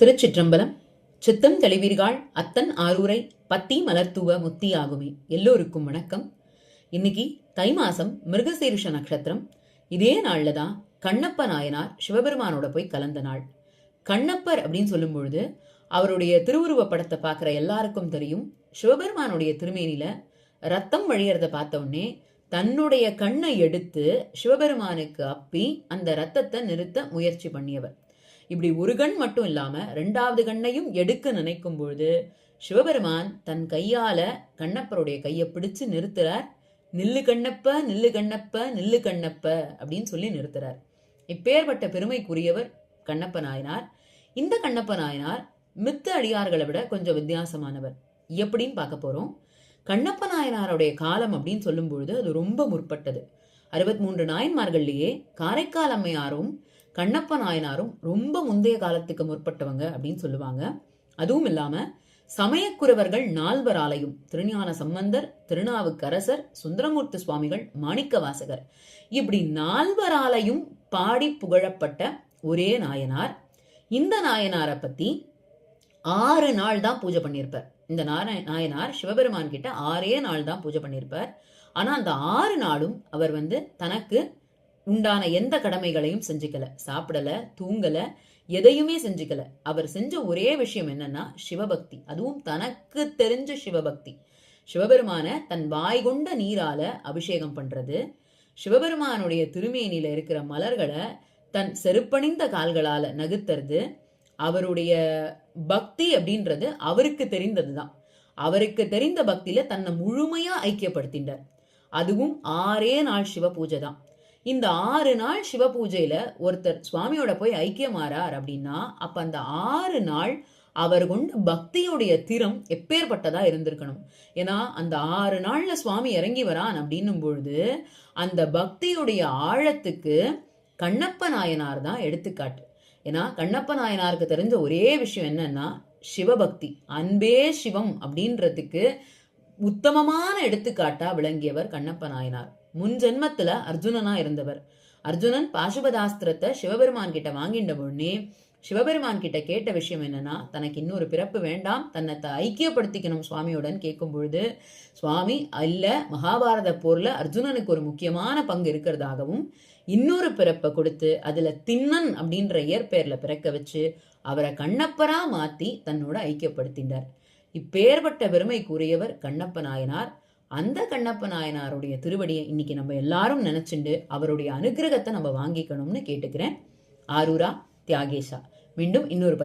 திருச்சிற்றம்பலம். சித்தம் தெளிவீர்கள் அத்தன் ஆரூரை பத்தி மலர்த்துவ முத்தி ஆகுமே. எல்லோருக்கும் வணக்கம். இன்னைக்கு தை மாசம் மிருகசீரிஷ நட்சத்திரம். இதே நாள்ல தான் கண்ணப்ப நாயனார் சிவபெருமானோட போய் கலந்த நாள். கண்ணப்பர் அப்படின்னு சொல்லும் பொழுது அவருடைய திருவுருவ படத்தை பார்க்குற எல்லாருக்கும் தெரியும். சிவபெருமானுடைய திருமேனில ரத்தம் வழியறத பார்த்த உடனே தன்னுடைய கண்ணை எடுத்து சிவபெருமானுக்கு அப்பி அந்த ரத்தத்தை நிறுத்த முயற்சி பண்ணியவர். இப்படி ஒரு கண் மட்டும் இல்லாம ரெண்டாவது கண்ணையும் எடுக்க நினைக்கும் பொழுது சிவபெருமான் தன் கையால கண்ணப்பருடைய கையை பிடிச்சு நிறுத்துறார். நில்லு கண்ணப்ப, நில்லு கண்ணப்ப, நில்லு கண்ணப்ப அப்படின்னு சொல்லி நிறுத்துறார். இப்பேற்பட்ட பெருமைக்குரியவர் கண்ணப்ப நாயனார். இந்த கண்ணப்ப நாயனார் மித்த அடியார்களை விட கொஞ்சம் வித்தியாசமானவர். எப்படின்னு பார்க்க போறோம். கண்ணப்ப நாயனாருடைய காலம் அப்படின்னு சொல்லும் பொழுது அது ரொம்ப முற்பட்டது. 63 நாயன்மார்கள்லயே காரைக்கால் அம்மையாரும் கண்ணப்ப நாயனாரும் ரொம்ப முந்தைய காலத்துக்கு முற்பட்டவங்க அப்படின்னு சொல்லுவாங்க. அதுவும் இல்லாம சமயக்குறவர்கள் 4 திருஞான சம்பந்தர், திருநாவுக்கரசர், சுந்தரமூர்த்தி சுவாமிகள், மாணிக்க வாசகர் இப்படி 4 பாடி புகழப்பட்ட ஒரே நாயனார். இந்த நாயனாரை பத்தி 6 நாள் தான் பூஜை பண்ணியிருப்பார். இந்த நாயனார் சிவபெருமான் கிட்ட 6 நாள் தான் பூஜை பண்ணியிருப்பார். ஆனா அந்த 6 நாளும் அவர் தனக்கு உண்டான எந்த கடமைகளையும் செஞ்சுக்கல, சாப்பிடல, தூங்கல, எதையுமே செஞ்சுக்கல. அவர் செஞ்ச ஒரே விஷயம் என்னன்னா சிவபக்தி. அதுவும் தனக்கு தெரிஞ்ச சிவபக்தி. சிவபெருமான தன் வாய் கொண்ட நீரால அபிஷேகம் பண்றது, சிவபெருமானுடைய திருமேனில இருக்கிற மலர்களை தன் செருப்பணிந்த கால்களால நகுத்துறது. அவருடைய பக்தி அப்படின்றது அவருக்கு தெரிந்ததுதான். அவருக்கு தெரிந்த பக்தியில தன்னை முழுமையா ஐக்கியப்படுத்தின்றார். அதுவும் 6 நாள் சிவ பூஜை தான். இந்த 6 நாள் சிவ பூஜையில ஒருத்தர் சுவாமியோட போய் ஐக்கியமாறார் அப்படின்னா அப்ப அந்த 6 நாள் அவர் கொண்ட பக்தியுடைய திறம் எப்பேற்பட்டதா இருந்திருக்கணும். ஏன்னா அந்த 6 நாள்ல சுவாமி இறங்கி வரான் அப்படின்னும் பொழுது அந்த பக்தியுடைய ஆழத்துக்கு கண்ணப்ப நாயனார் தான் எடுத்துக்காட்டு. ஏன்னா கண்ணப்ப நாயனாருக்கு தெரிஞ்ச ஒரே விஷயம் என்னன்னா சிவபக்தி, அன்பே சிவம் அப்படின்றதுக்கு உத்தமமான எடுத்துக்காட்டா விளங்கியவர் கண்ணப்ப நாயனார். முன் ஜென்மத்துல அர்ஜுனனா இருந்தவர். அர்ஜுனன் பாசுபதாஸ்திரத்தை சிவபெருமான் கிட்ட வாங்கிட்ட உடனே சிவபெருமான் கிட்ட கேட்ட விஷயம் என்னன்னா தனக்கு இன்னொரு பிறப்பு வேண்டாம், தன்னை ஐக்கியப்படுத்திக்கணும் சுவாமியுடன் கேட்கும் பொழுது சுவாமி இல்ல, மகாபாரத போர்ல அர்ஜுனனுக்கு ஒரு முக்கியமான பங்கு இருக்கிறதாகவும் இன்னொரு பிறப்பை கொடுத்து அதுல திண்ணன் அப்படின்ற இயற்பெயர்ல பிறக்க வச்சு அவரை கண்ணப்பரா மாத்தி தன்னோட ஐக்கியப்படுத்தினார். இப்பேற்பட்ட பெருமைக்குரியவர் கண்ணப்ப நாயனார். அந்த கண்ணப்ப நாயனாருடைய திருவடியை இன்னைக்கு நம்ம எல்லாரும் நினைச்சுண்டு அவருடைய அனுகிரகத்தை நம்ம வாங்கிக்கணும்னு கேட்டுக்கிறேன். ஆரூரா தியாகேஷா. மீண்டும் இன்னொரு